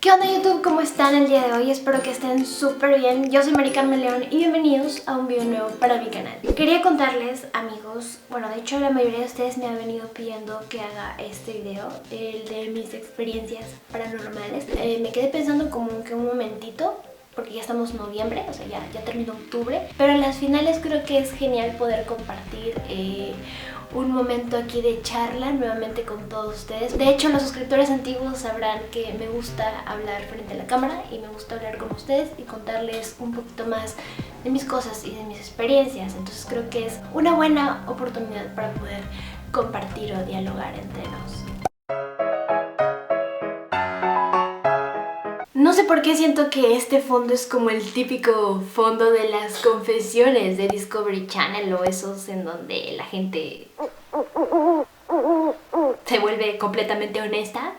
¿Qué onda YouTube? ¿Cómo están el día de hoy? Espero que estén súper bien. Yo soy Mari Carmen León y bienvenidos a un video nuevo para mi canal. Quería contarles, amigos, bueno, de hecho la mayoría de ustedes me han venido pidiendo que haga este video, el de mis experiencias paranormales. Me quedé pensando como que un momentito, porque ya estamos en noviembre, o sea, ya terminó octubre, pero en las finales creo que es genial poder compartir un momento aquí de charla nuevamente con todos ustedes. De hecho, los suscriptores antiguos sabrán que me gusta hablar frente a la cámara y me gusta hablar con ustedes y contarles un poquito más de mis cosas y de mis experiencias. Entonces creo que es una buena oportunidad para poder compartir o dialogar entre nos. No sé por qué siento que este fondo es como el típico fondo de las confesiones de Discovery Channel o esos en donde la gente se vuelve completamente honesta.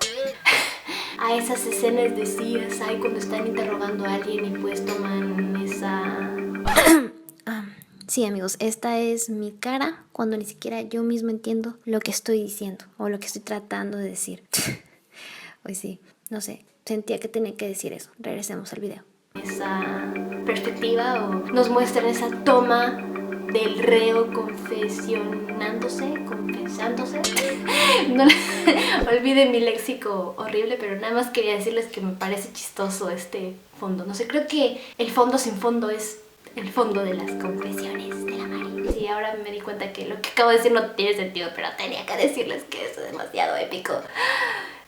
A esas escenas de CSI cuando están interrogando a alguien y pues toman esa... Sí, amigos, esta es mi cara cuando ni siquiera yo mismo entiendo lo que estoy diciendo o lo que estoy tratando de decir. Hoy sí, no sé, sentía que tenía que decir eso. Regresemos al video. Esa perspectiva o nos muestran esa toma del reo confesándose. No, olviden mi léxico horrible, pero nada más quería decirles que me parece chistoso este fondo. No sé, creo que el fondo sin fondo es el fondo de las confesiones de la Mari. Sí, ahora me di cuenta que lo que acabo de decir no tiene sentido, pero tenía que decirles que esto es demasiado épico.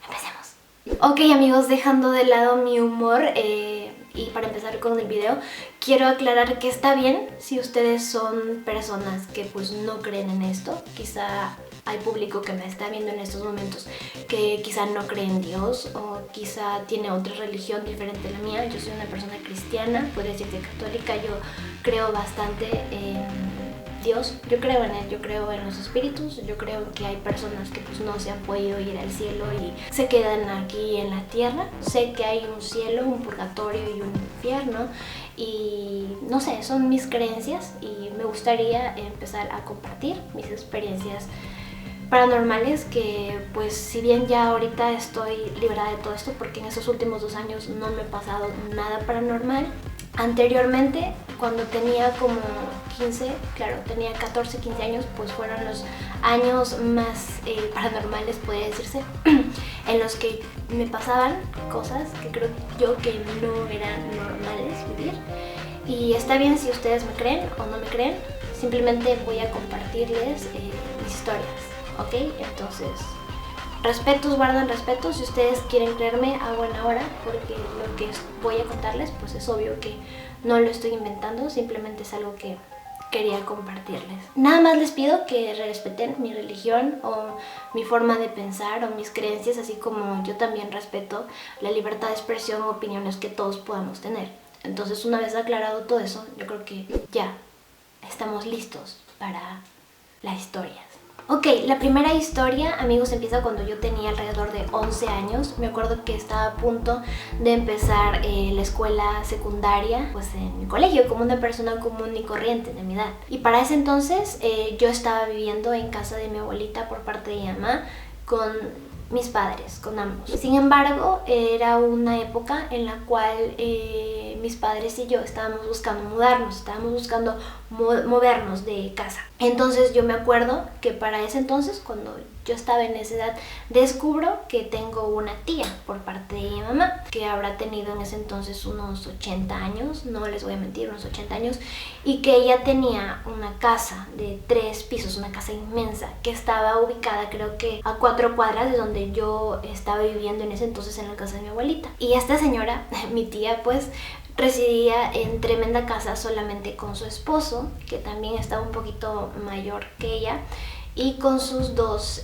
Empecemos. Ok, amigos, dejando de lado mi humor y para empezar con el video, quiero aclarar que está bien si ustedes son personas que pues no creen en esto. Quizá hay público que me está viendo en estos momentos que quizá no cree en Dios o quizá tiene otra religión diferente a la mía. Yo soy una persona cristiana, puede decir que católica. Yo creo bastante en Dios, yo creo en él, yo creo en los espíritus, yo creo que hay personas que pues no se han podido ir al cielo y se quedan aquí en la tierra. Sé que hay un cielo, un purgatorio y un infierno y no sé, son mis creencias y me gustaría empezar a compartir mis experiencias paranormales, que pues si bien ya ahorita estoy librada de todo esto porque en esos últimos 2 años no me ha pasado nada paranormal. Anteriormente, cuando tenía como 15, claro, tenía 14, 15 años, pues fueron los años más paranormales, podría decirse, en los que me pasaban cosas que creo yo que no eran normales vivir. Y está bien si ustedes me creen o no me creen, simplemente voy a compartirles mis historias, ¿ok? Entonces, respetos guardan respetos. Si ustedes quieren creerme, a buena hora, porque lo que voy a contarles pues es obvio que no lo estoy inventando, simplemente es algo que quería compartirles. Nada más les pido que respeten mi religión o mi forma de pensar o mis creencias, así como yo también respeto la libertad de expresión o opiniones que todos podamos tener. Entonces, una vez aclarado todo eso, yo creo que ya estamos listos para las historias. Ok, la primera historia, amigos, empieza cuando yo tenía alrededor de 11 años. Me acuerdo que estaba a punto de empezar la escuela secundaria, pues en mi colegio, como una persona común y corriente de mi edad. Y para ese entonces yo estaba viviendo en casa de mi abuelita por parte de mi mamá con mis padres, con ambos. Sin embargo, era una época en la cual mis padres y yo estábamos buscando mudarnos, estábamos buscando movernos de casa. Entonces yo me acuerdo que para ese entonces, cuando yo estaba en esa edad, descubro que tengo una tía por parte de mi mamá, que habrá tenido en ese entonces unos 80 años, no les voy a mentir, unos 80 años, y que ella tenía una casa de 3 pisos, una casa inmensa, que estaba ubicada creo que a 4 cuadras de donde yo estaba viviendo en ese entonces, en la casa de mi abuelita. Y esta señora, mi tía, pues residía en tremenda casa solamente con su esposo, que también estaba un poquito mayor que ella, y con sus dos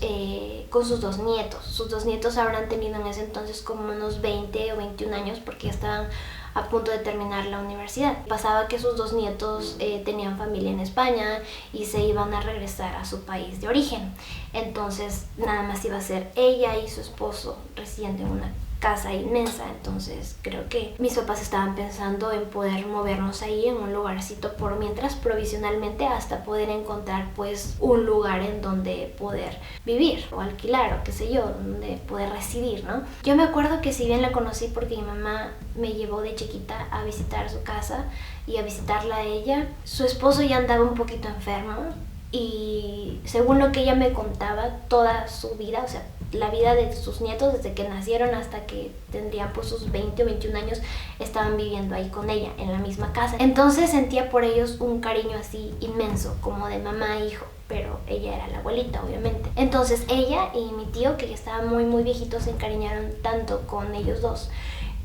nietos. Sus 2 nietos habrán tenido en ese entonces como unos 20 o 21 años porque ya estaban a punto de terminar la universidad. Pasaba que sus 2 nietos tenían familia en España y se iban a regresar a su país de origen. Entonces nada más iba a ser ella y su esposo residiendo en una casa inmensa. Entonces creo que mis papás estaban pensando en poder movernos ahí en un lugarcito por mientras, provisionalmente, hasta poder encontrar pues un lugar en donde poder vivir o alquilar o qué sé yo, donde poder residir, ¿no? Yo me acuerdo que si bien la conocí porque mi mamá me llevó de chiquita a visitar su casa y a visitarla a ella, su esposo ya andaba un poquito enfermo y según lo que ella me contaba, toda su vida, o sea, la vida de sus nietos desde que nacieron hasta que tendrían pues sus 20 o 21 años, estaban viviendo ahí con ella en la misma casa. Entonces sentía por ellos un cariño así inmenso, como de mamá e hijo, pero ella era la abuelita, obviamente. Entonces ella y mi tío, que ya estaba muy viejito, se encariñaron tanto con ellos dos,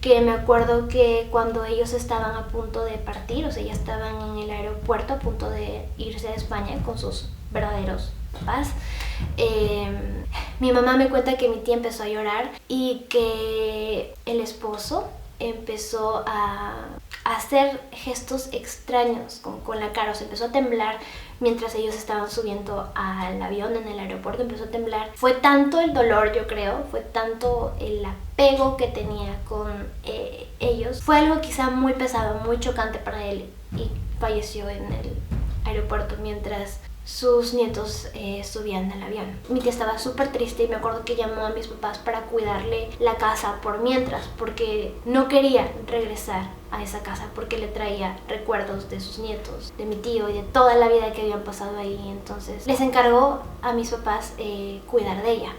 que me acuerdo que cuando ellos estaban a punto de partir, o sea, ya estaban en el aeropuerto a punto de irse a España con sus verdaderos papás, mi mamá me cuenta que mi tía empezó a llorar y que el esposo empezó a hacer gestos extraños con la cara, o sea, empezó a temblar mientras ellos estaban subiendo al avión en el aeropuerto, empezó a temblar. Fue tanto el dolor, yo creo, fue tanto el apego que tenía con ellos, fue algo quizá muy pesado, muy chocante para él, y falleció en el aeropuerto mientras sus nietos subían al avión. Mi tía estaba súper triste y me acuerdo que llamó a mis papás para cuidarle la casa por mientras, porque no quería regresar a esa casa porque le traía recuerdos de sus nietos, de mi tío y de toda la vida que habían pasado ahí. Entonces les encargó a mis papás cuidar de ella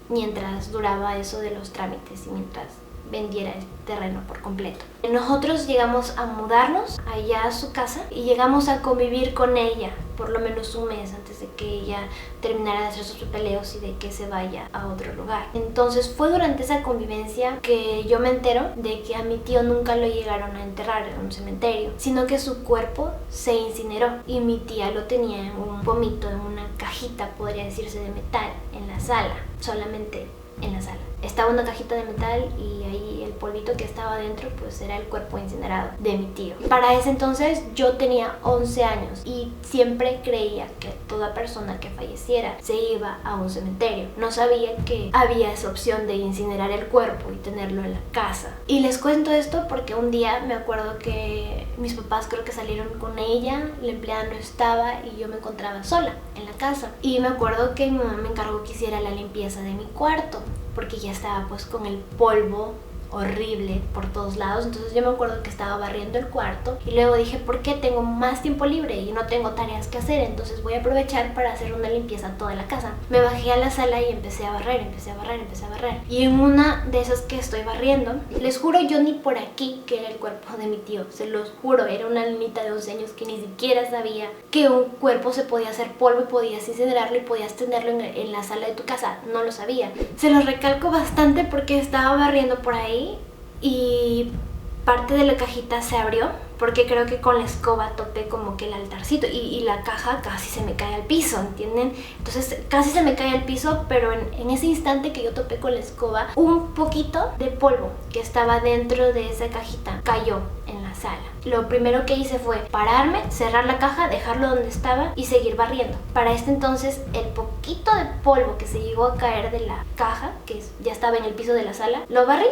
mientras duraba eso de los trámites y mientras vendiera el terreno por completo. Nosotros llegamos a mudarnos allá a su casa y llegamos a convivir con ella por lo menos un mes antes de que ella terminara de hacer sus papeleos y de que se vaya a otro lugar. Entonces fue durante esa convivencia que yo me entero de que a mi tío nunca lo llegaron a enterrar en un cementerio, sino que su cuerpo se incineró y mi tía lo tenía en un pomito, en una cajita, podría decirse, de metal en la sala, solamente en la sala. Estaba una cajita de metal y ahí el polvito que estaba dentro pues era el cuerpo incinerado de mi tío. Para ese entonces yo tenía 11 años y siempre creía que toda persona que falleciera se iba a un cementerio. No sabía que había esa opción de incinerar el cuerpo y tenerlo en la casa. Y les cuento esto porque un día me acuerdo que mis papás creo que salieron con ella, la empleada no estaba y yo me encontraba sola en la casa. Y me acuerdo que mi mamá me encargó que hiciera la limpieza de mi cuarto porque ya estaba pues con el polvo horrible por todos lados. Entonces yo me acuerdo que estaba barriendo el cuarto y luego dije, ¿por qué tengo más tiempo libre y no tengo tareas que hacer? Entonces voy a aprovechar para hacer una limpieza a toda la casa. Me bajé a la sala y empecé a barrer. Y en una de esas que estoy barriendo, les juro, yo ni por aquí que era el cuerpo de mi tío, se los juro, era una niñita de 11 años que ni siquiera sabía que un cuerpo se podía hacer polvo y podías incinerarlo y podías tenerlo en la sala de tu casa, no lo sabía. Se los recalco bastante porque estaba barriendo por ahí y parte de la cajita se abrió porque creo que con la escoba topé como que el altarcito y la caja casi se me cae al piso, ¿entienden? Entonces casi se me cae al piso, pero en ese instante que yo topé con la escoba, un poquito de polvo que estaba dentro de esa cajita cayó en la sala. Lo primero que hice fue pararme, cerrar la caja, dejarlo donde estaba y seguir barriendo. Para este entonces el poquito de polvo que se llegó a caer de la caja, que ya estaba en el piso de la sala, lo barrí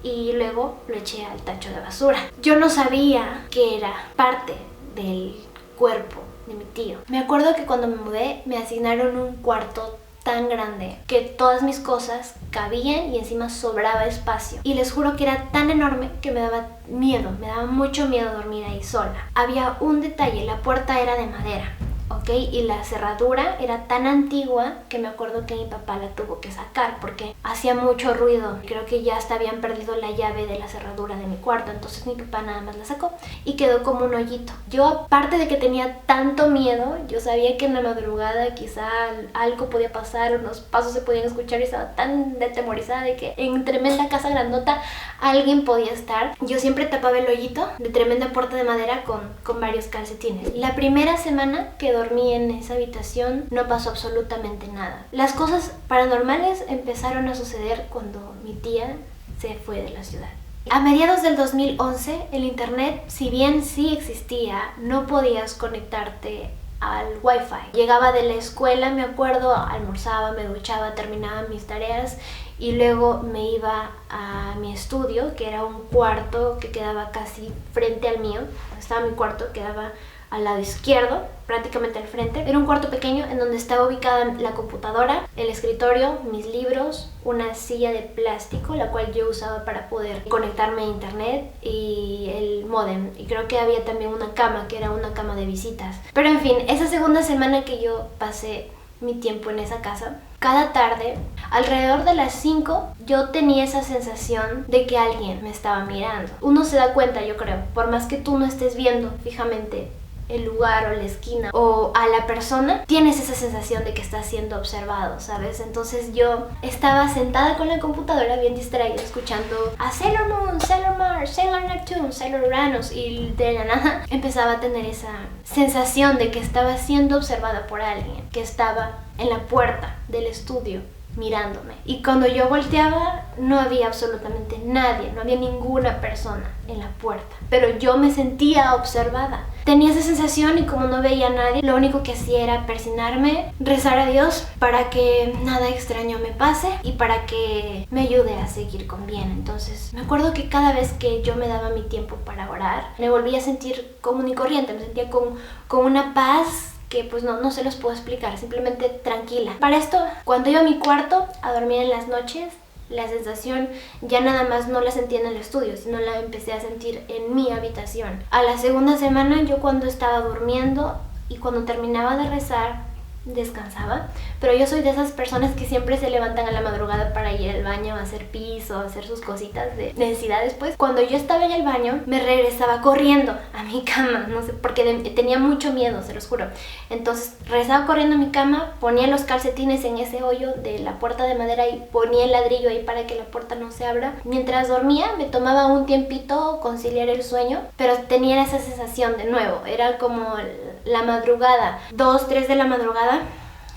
y luego lo eché al tacho de basura. Yo no sabía que era parte del cuerpo de mi tío. Me acuerdo que cuando me mudé me asignaron un cuarto tan grande que todas mis cosas cabían y encima sobraba espacio. Y les juro que era tan enorme que me daba miedo, me daba mucho miedo dormir ahí sola. Había un detalle, la puerta era de madera, ¿ok? Y la cerradura era tan antigua que me acuerdo que mi papá la tuvo que sacar porque hacía mucho ruido. Creo que ya hasta habían perdido la llave de la cerradura de mi cuarto, entonces mi papá nada más la sacó y quedó como un hoyito. Yo, aparte de que tenía tanto miedo, yo sabía que en la madrugada quizá algo podía pasar, unos pasos se podían escuchar y estaba tan atemorizada de que en tremenda casa grandota alguien podía estar. Yo siempre tapaba el hoyito de tremenda puerta de madera con varios calcetines. La primera semana que dormí en esa habitación no pasó absolutamente nada. Las cosas paranormales empezaron a suceder cuando mi tía se fue de la ciudad. A mediados del 2011 el internet, si bien sí existía, no podías conectarte al wifi. Llegaba de la escuela, me acuerdo, almorzaba, me duchaba, terminaba mis tareas y luego me iba a mi estudio, que era un cuarto que quedaba casi frente al mío. Estaba mi cuarto, quedaba al lado izquierdo, prácticamente al frente. Era un cuarto pequeño en donde estaba ubicada la computadora, el escritorio, mis libros, una silla de plástico, la cual yo usaba para poder conectarme a internet, y el módem. Y creo que había también una cama, que era una cama de visitas. Pero en fin, esa segunda semana que yo pasé mi tiempo en esa casa, cada tarde, alrededor de las 5, yo tenía esa sensación de que alguien me estaba mirando. Uno se da cuenta, yo creo, por más que tú no estés viendo fijamente el lugar o la esquina o a la persona, tienes esa sensación de que estás siendo observado, ¿sabes? Entonces yo estaba sentada con la computadora bien distraída, escuchando a Sailor Moon, Sailor Mars, Sailor Neptune, Sailor Uranus, y de la nada empezaba a tener esa sensación de que estaba siendo observada por alguien que estaba en la puerta del estudio mirándome. Y cuando yo volteaba, no había absolutamente nadie, no había ninguna persona en la puerta, pero yo me sentía observada. Tenía esa sensación, y como no veía a nadie, lo único que hacía era persignarme, rezar a Dios para que nada extraño me pase y para que me ayude a seguir con bien. Entonces me acuerdo que cada vez que yo me daba mi tiempo para orar, me volvía a sentir común y corriente, me sentía con una paz que pues no se los puedo explicar, simplemente tranquila. Para esto, cuando iba a mi cuarto a dormir en las noches, la sensación ya nada más no la sentía en el estudio, sino la empecé a sentir en mi habitación. A la segunda semana, yo cuando estaba durmiendo y cuando terminaba de rezar, descansaba, pero yo soy de esas personas que siempre se levantan a la madrugada para ir al baño, a hacer pis o a hacer sus cositas de necesidades. Pues cuando yo estaba en el baño, me regresaba corriendo a mi cama, no sé, porque tenía mucho miedo, se los juro. Entonces regresaba corriendo a mi cama, ponía los calcetines en ese hoyo de la puerta de madera y ponía el ladrillo ahí para que la puerta no se abra. Mientras dormía, me tomaba un tiempito conciliar el sueño, pero tenía esa sensación de nuevo, era como la madrugada, 2, 3 de la madrugada,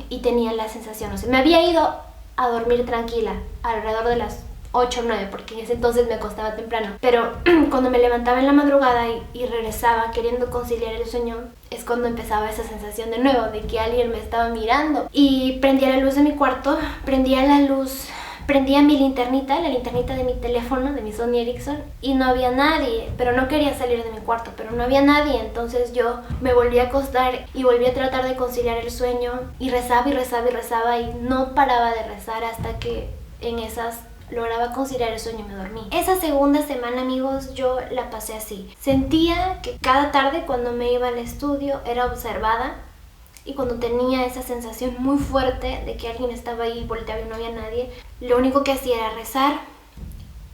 y tenía la sensación, o sea, me había ido a dormir tranquila alrededor de las 8 o 9, porque en ese entonces me acostaba temprano, pero cuando me levantaba en la madrugada y regresaba queriendo conciliar el sueño, es cuando empezaba esa sensación de nuevo, de que alguien me estaba mirando. Y prendía la luz de mi cuarto, prendía mi linternita, la linternita de mi teléfono, de mi Sony Ericsson, y no había nadie, pero no quería salir de mi cuarto, pero no había nadie. Entonces yo me volví a acostar y volví a tratar de conciliar el sueño, y rezaba y rezaba y rezaba, y no paraba de rezar hasta que en esas lograba conciliar el sueño y me dormí. Esa segunda semana, amigos, yo la pasé así. Sentía que cada tarde cuando me iba al estudio era observada, y cuando tenía esa sensación muy fuerte de que alguien estaba ahí, volteaba y no había nadie, lo único que hacía era rezar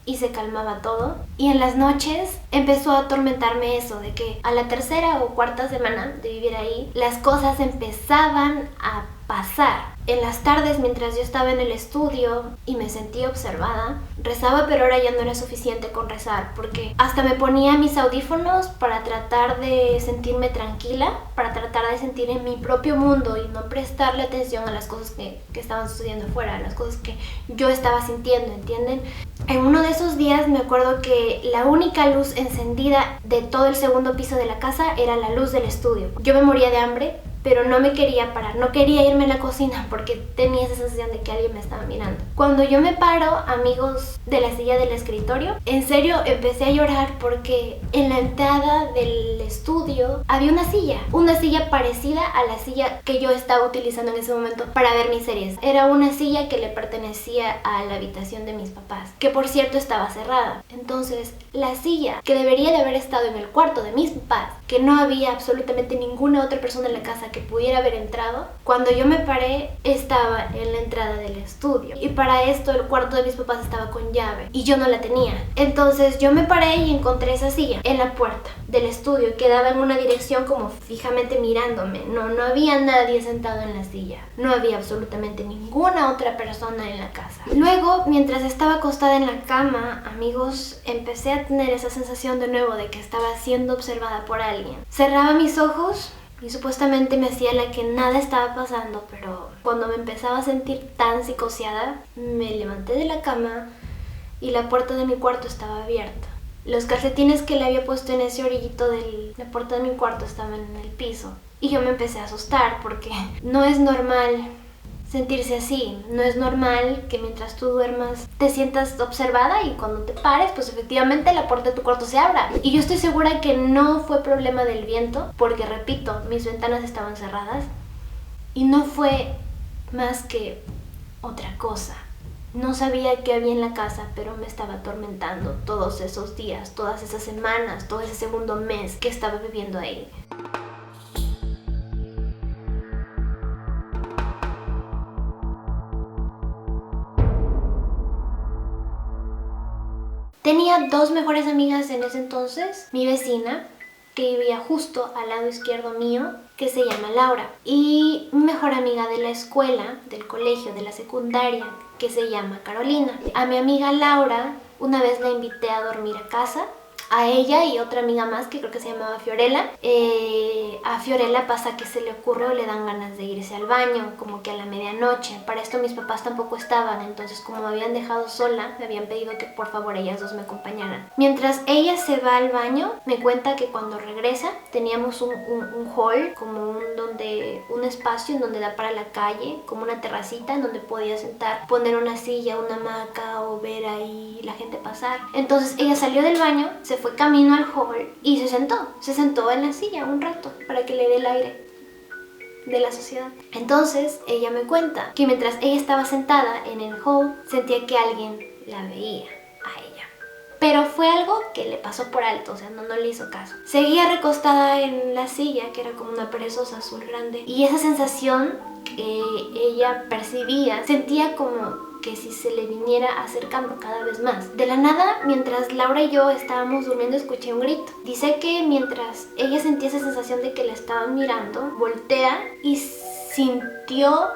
y se calmaba todo. Y en las noches empezó a atormentarme eso de que a la tercera o cuarta semana de vivir ahí, las cosas empezaban a pasar. En las tardes, mientras yo estaba en el estudio y me sentía observada, rezaba, pero ahora ya no era suficiente con rezar, porque hasta me ponía mis audífonos para tratar de sentirme tranquila, para tratar de sentir en mi propio mundo y no prestarle atención a las cosas que estaban sucediendo afuera, a las cosas que yo estaba sintiendo, ¿entienden? En uno de esos días me acuerdo que la única luz encendida de todo el segundo piso de la casa era la luz del estudio. Yo me moría de hambre, pero no me quería parar, no quería irme a la cocina porque tenía esa sensación de que alguien me estaba mirando. Cuando yo me paro, amigos, de la silla del escritorio, en serio empecé a llorar porque en la entrada del estudio había una silla parecida a la silla que yo estaba utilizando en ese momento para ver mis series. Era una silla que le pertenecía a la habitación de mis papás, que por cierto estaba cerrada. Entonces, la silla que debería de haber estado en el cuarto de mis papás, que no había absolutamente ninguna otra persona en la casa que pudiera haber entrado, cuando yo me paré estaba en la entrada del estudio, y para esto el cuarto de mis papás estaba con llave y yo no la tenía. Entonces yo me paré y encontré esa silla en la puerta del estudio, que daba en una dirección como fijamente mirándome. No había nadie sentado en la silla, no había absolutamente ninguna otra persona en la casa. Luego, mientras estaba acostada en la cama, amigos, empecé a tener esa sensación de nuevo de que estaba siendo observada por alguien. Cerraba mis ojos y supuestamente me hacía la que nada estaba pasando, pero cuando me empezaba a sentir tan psicoseada, me levanté de la cama y la puerta de mi cuarto estaba abierta. Los calcetines que le había puesto en ese orillito de la puerta de mi cuarto estaban en el piso, y yo me empecé a asustar porque no es normal sentirse así. No es normal que mientras tú duermas te sientas observada y cuando te pares, pues efectivamente la puerta de tu cuarto se abra. Y yo estoy segura que no fue problema del viento, porque repito, mis ventanas estaban cerradas y no fue más que otra cosa. No sabía qué había en la casa, pero me estaba atormentando todos esos días, todas esas semanas, todo ese segundo mes que estaba viviendo ahí. Tenía dos mejores amigas en ese entonces, mi vecina, que vivía justo al lado izquierdo mío, que se llama Laura, y mi mejor amiga de la escuela, del colegio, de la secundaria, que se llama Carolina. A mi amiga Laura una vez la invité a dormir a casa, a ella y otra amiga más que creo que se llamaba Fiorella. A Fiorella pasa que se le ocurre o le dan ganas de irse al baño, como que a la medianoche. Para esto mis papás tampoco estaban, entonces como me habían dejado sola, me habían pedido que por favor ellas dos me acompañaran. Mientras ella se va al baño, me cuenta que cuando regresa teníamos un hall, como un espacio en donde da para la calle, como una terracita en donde podía sentar, poner una silla, una hamaca o ver ahí la gente pasar. Entonces ella salió del baño, se fue camino al hall y se sentó en la silla un rato para que le dé el aire de la sociedad. Entonces ella me cuenta que mientras ella estaba sentada en el hall sentía que alguien la veía a ella, pero fue algo que le pasó por alto, o sea, no le hizo caso. Seguía recostada en la silla, que era como una perezosa azul grande, y esa sensación que ella percibía, sentía como que si se le viniera acercando cada vez más. De la nada, mientras Laura y yo estábamos durmiendo, escuché un grito. Dice que mientras ella sentía esa sensación de que la estaban mirando, voltea y sintió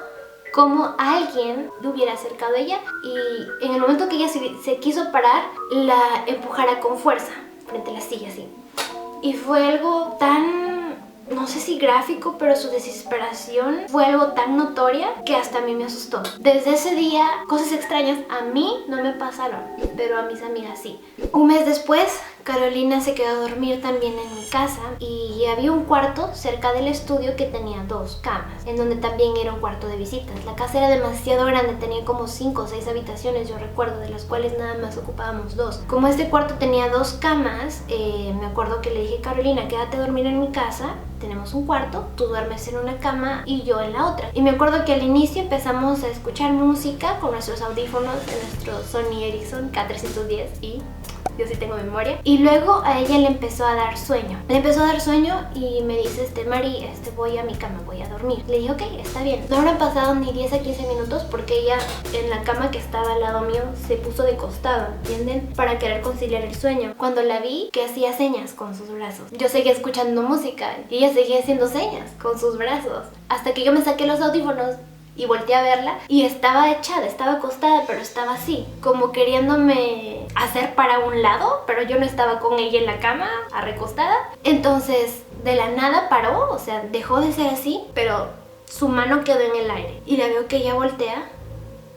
como alguien le hubiera acercado a ella y en el momento que ella se quiso parar, la empujara con fuerza frente a la silla así. Y fue algo tan, no sé si gráfico, pero su desesperación fue algo tan notoria que hasta a mí me asustó. Desde ese día, cosas extrañas a mí no me pasaron, pero a mis amigas sí. Un mes después, Carolina se quedó a dormir también en mi casa y había un cuarto cerca del estudio que tenía 2 camas, en donde también era un cuarto de visitas. La casa era demasiado grande, tenía como 5 o 6 habitaciones, yo recuerdo, de las cuales nada más ocupábamos 2. Como este cuarto tenía 2 camas, me acuerdo que le dije: Carolina, quédate a dormir en mi casa, tenemos un cuarto, tú duermes en una cama y yo en la otra. Y me acuerdo que al inicio empezamos a escuchar música con nuestros audífonos de nuestro Sony Ericsson K310 y yo sí tengo memoria. Y luego a ella le empezó a dar sueño. Le empezó a dar sueño y me dice: Mari, voy a mi cama, voy a dormir. Le dije: ok, está bien. No habrán pasado ni 10 a 15 minutos porque ella en la cama que estaba al lado mío se puso de costado, ¿entienden? Para querer conciliar el sueño. Cuando la vi, que hacía señas con sus brazos. Yo seguía escuchando música y ella seguía haciendo señas con sus brazos. Hasta que yo me saqué los audífonos y volteé a verla y estaba echada, estaba acostada, pero estaba así, como queriéndome hacer para un lado, pero yo no estaba con ella en la cama, recostada. Entonces, de la nada paró, o sea, dejó de ser así, pero su mano quedó en el aire. Y la veo que ella voltea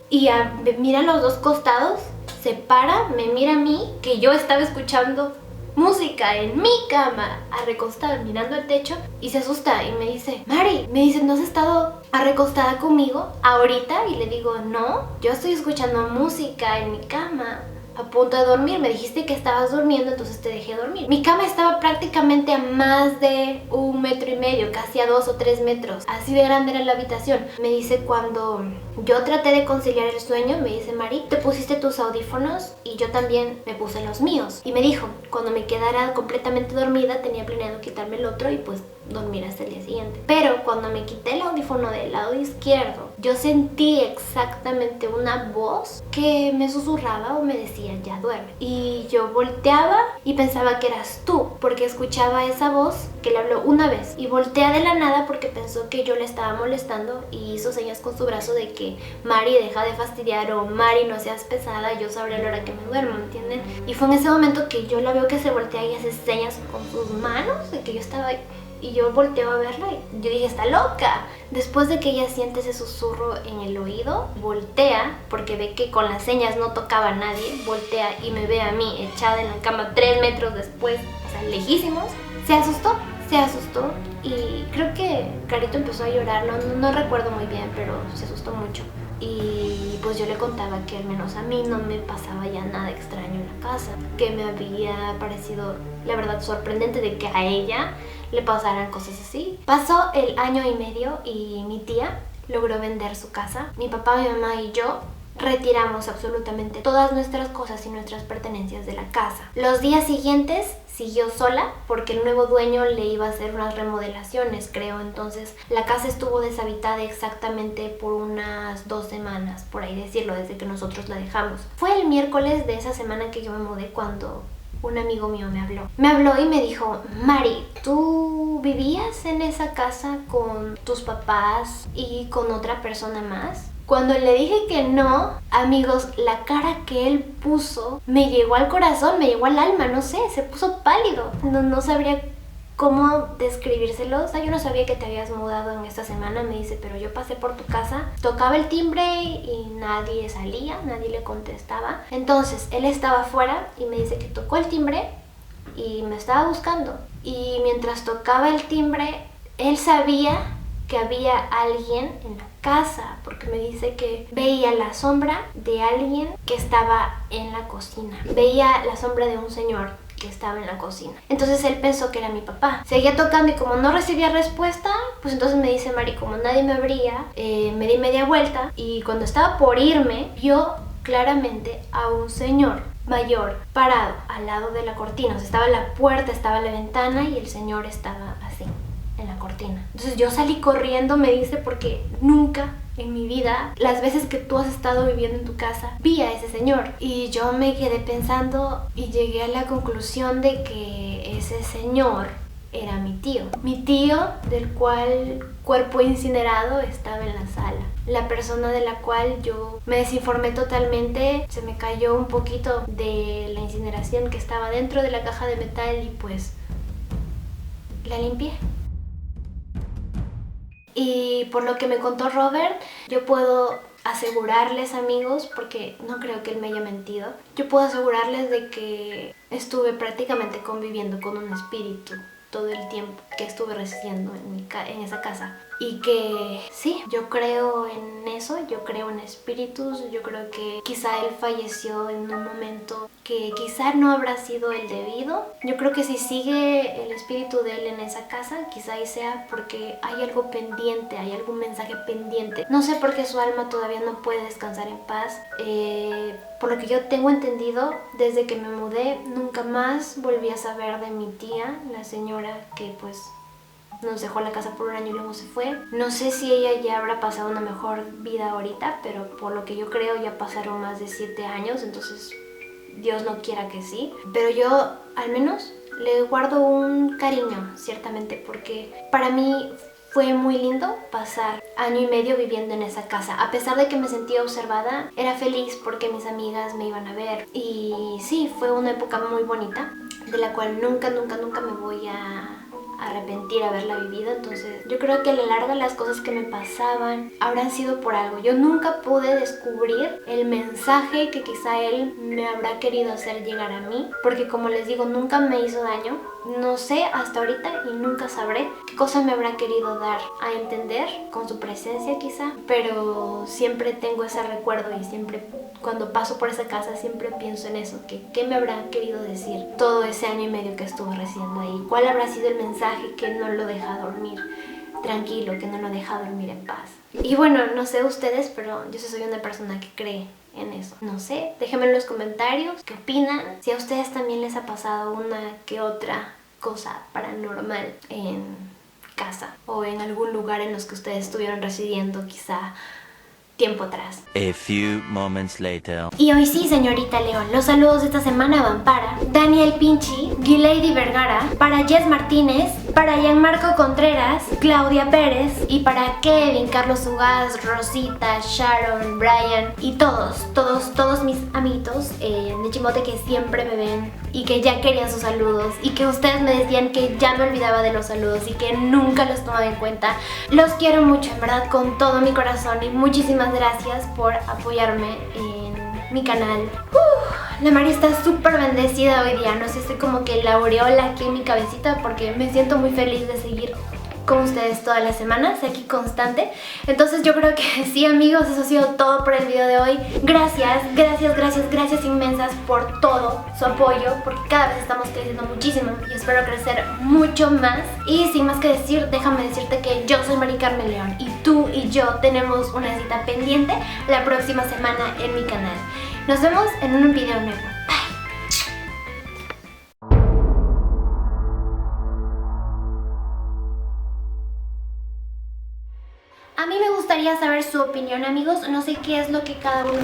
y me mira a los 2 costados, se para, me mira a mí, que yo estaba escuchando música en mi cama, recostada mirando el techo, y se asusta y me dice: Mari, me dice, ¿no has estado recostada conmigo ahorita? Y le digo: no, yo estoy escuchando música en mi cama a punto de dormir, me dijiste que estabas durmiendo, entonces te dejé dormir. Mi cama estaba prácticamente a más de 1,5 metros, casi a 2 o 3 metros, así de grande era la habitación. Me dice: cuando yo traté de conciliar el sueño, me dice: Mari, te pusiste tus audífonos y yo también me puse los míos. Y me dijo: cuando me quedara completamente dormida tenía planeado quitarme el otro y pues dormir hasta el día siguiente. Pero cuando me quité el audífono del lado izquierdo, yo sentí exactamente una voz que me susurraba o me decía: ya duerme. Y yo volteaba y pensaba que eras tú, porque escuchaba esa voz que le habló una vez. Y voltea de la nada porque pensó que yo le estaba molestando y hizo señas con su brazo de que: Mari, deja de fastidiar, o Mari, no seas pesada, yo sabré a la hora que me duermo, ¿entienden? Y fue en ese momento que yo la veo que se voltea y hace señas con sus manos de que yo estaba ahí. Y yo volteo a verla y yo dije: está loca. Después de que ella siente ese susurro en el oído, voltea, porque ve que con las señas no tocaba a nadie, voltea y me ve a mí echada en la cama 3 metros después, o sea, lejísimos. Se se asustó y creo que Carito empezó a llorar, no recuerdo muy bien, pero se asustó mucho. Y pues yo le contaba que al menos a mí no me pasaba ya nada extraño en la casa, que me había parecido, la verdad, sorprendente de que a ella le pasaran cosas así. Pasó el año y medio y mi tía logró vender su casa. Mi papá, mi mamá y yo retiramos absolutamente todas nuestras cosas y nuestras pertenencias de la casa. Los días siguientes siguió sola porque el nuevo dueño le iba a hacer unas remodelaciones, creo. Entonces la casa estuvo deshabitada exactamente por unas 2 semanas, por ahí decirlo, desde que nosotros la dejamos. Fue el miércoles de esa semana que yo me mudé cuando un amigo mío me habló. Me habló y me dijo: Mari, ¿tú vivías en esa casa con tus papás y con otra persona más? Cuando le dije que no, amigos, la cara que él puso me llegó al corazón, me llegó al alma, no sé, se puso pálido. No sabría cómo describírselo. O sea, yo no sabía que te habías mudado en esta semana. Me dice, pero yo pasé por tu casa, tocaba el timbre y nadie salía, nadie le contestaba. Entonces, él estaba afuera y me dice que tocó el timbre y me estaba buscando. Y mientras tocaba el timbre, él sabía que había alguien en la casa, porque me dice que veía la sombra de alguien que estaba en la cocina. Veía la sombra de un señor que estaba en la cocina. Entonces él pensó que era mi papá. Seguía tocando y como no recibía respuesta, pues entonces me dice, Mari, como nadie me abría, me di media vuelta y cuando estaba por irme, vio claramente a un señor mayor parado al lado de la cortina. O sea, estaba la puerta, estaba la ventana y el señor estaba así en la cortina. Entonces yo salí corriendo, me dice, porque nunca en mi vida, las veces que tú has estado viviendo en tu casa, vi a ese señor. Y yo me quedé pensando y llegué a la conclusión de que ese señor era mi tío. Mi tío, del cual cuerpo incinerado estaba en la sala. La persona de la cual yo me desinformé totalmente, se me cayó un poquito de la incineración que estaba dentro de la caja de metal y pues la limpié. Y por lo que me contó Robert, yo puedo asegurarles, amigos, porque no creo que él me haya mentido, yo puedo asegurarles de que estuve prácticamente conviviendo con un espíritu todo el tiempo que estuve residiendo en esa casa. Y que sí, yo creo en eso, yo creo en espíritus, yo creo que quizá él falleció en un momento que quizá no habrá sido el debido. Yo creo que si sigue el espíritu de él en esa casa, quizá ahí sea porque hay algo pendiente, hay algún mensaje pendiente. No sé por qué su alma todavía no puede descansar en paz. Por lo que yo tengo entendido, desde que me mudé, nunca más volví a saber de mi tía, la señora que pues nos dejó la casa por un año y luego se fue. No sé si ella ya habrá pasado una mejor vida ahorita, pero por lo que yo creo ya pasaron más de 7 años, entonces Dios no quiera que sí. Pero yo al menos le guardo un cariño, ciertamente, porque para mí fue muy lindo pasar año y medio viviendo en esa casa. A pesar de que me sentía observada, era feliz porque mis amigas me iban a ver. Y sí, fue una época muy bonita, de la cual nunca me voy a arrepentir haberla vivido. Entonces yo creo que a la larga las cosas que me pasaban habrán sido por algo. Yo nunca pude descubrir el mensaje que quizá él me habrá querido hacer llegar a mí, porque como les digo, nunca me hizo daño. No sé hasta ahorita y nunca sabré qué cosa me habrá querido dar a entender con su presencia quizá, pero siempre tengo ese recuerdo y siempre cuando paso por esa casa siempre pienso en eso, que qué me habrá querido decir todo ese año y medio que estuve residiendo ahí. ¿Cuál habrá sido el mensaje que no lo deja dormir tranquilo, que no lo deja dormir en paz? Y bueno, no sé ustedes, pero yo sí soy una persona que cree en eso. No sé, déjenme en los comentarios qué opinan, si a ustedes también les ha pasado una que otra cosa paranormal en casa o en algún lugar en los que ustedes estuvieron residiendo quizá tiempo atrás. A few moments later. Y hoy sí, señorita León, los saludos de esta semana van para Daniel Pinchi, Gilady Vergara, para Jess Martínez, para Gianmarco Contreras, Claudia Pérez y para Kevin, Carlos Ugaz, Rosita, Sharon, Brian y todos mis amiguitos de Chimote que siempre me ven y que ya querían sus saludos y que ustedes me decían que ya me olvidaba de los saludos y que nunca los tomaba en cuenta. Los quiero mucho, en verdad, con todo mi corazón y muchísimas gracias por apoyarme en mi canal. La Mari está súper bendecida hoy día, no sé, estoy como que la aureola aquí en mi cabecita porque me siento muy feliz de seguir con ustedes todas las semanas, aquí constante. Entonces yo creo que sí, amigos, eso ha sido todo por el video de hoy. Gracias inmensas por todo su apoyo, porque cada vez estamos creciendo muchísimo y espero crecer mucho más. Y sin más que decir, déjame decirte que yo soy Mari Carmen León y tú y yo tenemos una cita pendiente la próxima semana en mi canal. Nos vemos en un video nuevo. A mí me gustaría saber su opinión, amigos. No sé qué es lo que cada uno...